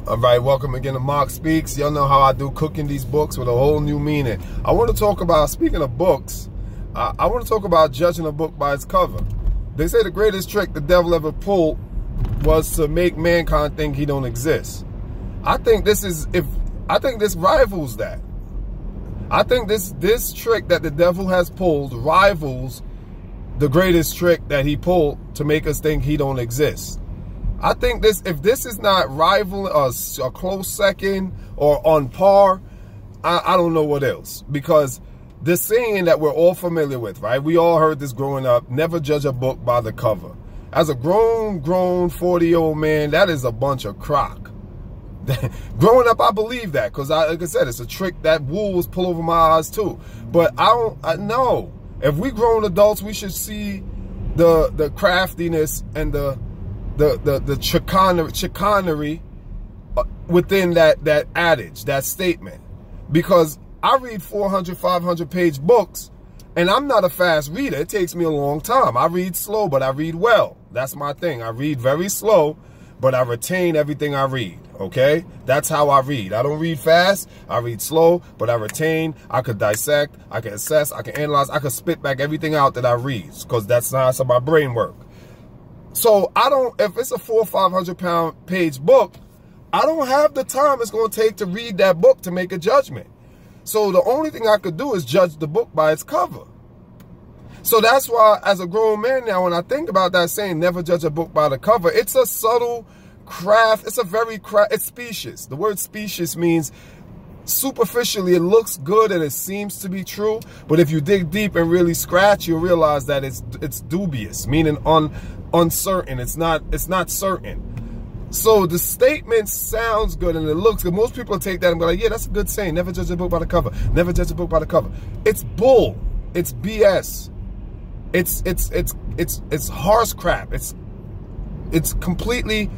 All right, welcome again to Mark Speaks. Y'all know how I do, cooking these books with a whole new meaning. I want to talk about, speaking of books, I want to talk about judging a book by its cover. They say the greatest trick the devil ever pulled was to make mankind think he don't exist. I think this rivals that. I think this trick that the devil has pulled rivals the greatest trick that he pulled to make us think he don't exist. I think if this is not rivaling a close second or on par, I don't know what else. Because the saying that we're all familiar with, right? We all heard this growing up: never judge a book by the cover. As a grown 40-year-old man, that is a bunch of crock. Growing up, I believe that, because like I said, it's a trick that wolves pull over my eyes too. But I know if we grown adults, we should see the craftiness and the chicanery within that adage, that statement. Because I read 400, 500 page books, and I'm not a fast reader. It takes me a long time. I read slow, but I read well. That's my thing. I read very slow, but I retain everything I read, okay? That's how I read. I don't read fast. I read slow, but I retain. I could dissect. I can assess. I can analyze. I could spit back everything out that I read, because that's how my brain works. So if it's a 400 or 500 page book, I don't have the time it's going to take to read that book to make a judgment. So the only thing I could do is judge the book by its cover. So that's why, as a grown man now, when I think about that saying, never judge a book by the cover, it's a subtle craft. It's it's specious. The word specious means superficially it looks good and it seems to be true, but if you dig deep and really scratch, you'll realize that it's dubious, meaning uncertain. It's not certain. So the statement sounds good and it looks good. Most people take that and go like, yeah, that's a good saying. Never judge a book by the cover. Never judge a book by the cover. It's bull. It's BS. It's horse crap. It's completely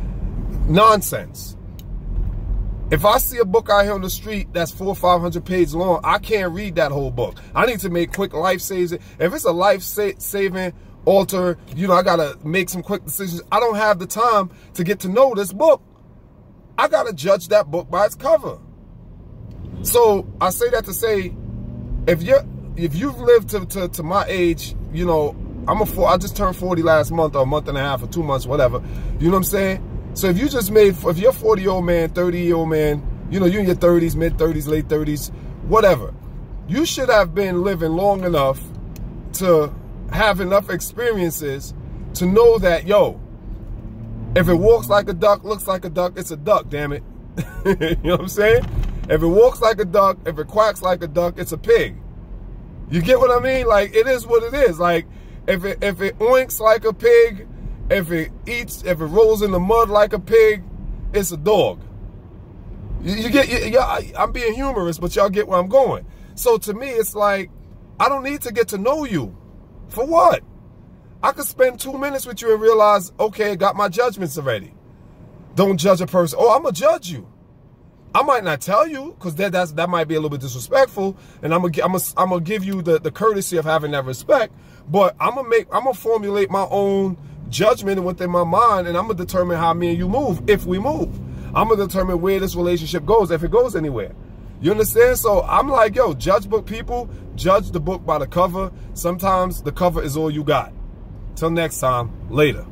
nonsense. If I see a book out here on the street that's 400 or 500 pages long, I can't read that whole book. I need to make quick life saves. If it's a life saving alter, I gotta make some quick decisions. I don't have the time to get to know this book. I gotta judge that book by its cover. So I say that to say, if you've lived to my age, I just turned 40 last month, or a month and a half, or 2 months, whatever. You know what I'm saying? So if you're a 40-year-old man, 30-year-old man, you're in your 30s, mid-30s, late 30s, whatever, you should have been living long enough to have enough experiences to know that, if it walks like a duck, looks like a duck, it's a duck, damn it. You know what I'm saying? If it walks like a duck, if it quacks like a duck, it's a pig. You get what I mean? Like, it is what it is. Like, if it oinks like a pig, if it rolls in the mud like a pig, it's a dog. I'm being humorous, but y'all get where I'm going. So to me, it's like, I don't need to get to know you. For what? I could spend 2 minutes with you and realize, okay, got my judgments already. Don't judge a person. Oh, I'm gonna judge you. I might not tell you, because that might be a little bit disrespectful, and I'm gonna give you the courtesy of having that respect. But I'm gonna formulate my own judgment within my mind, and I'm gonna determine how me and you move, if we move. I'm gonna determine where this relationship goes, if it goes anywhere. You understand? So I'm like, judge book people, judge the book by the cover. Sometimes the cover is all you got. Till next time, later.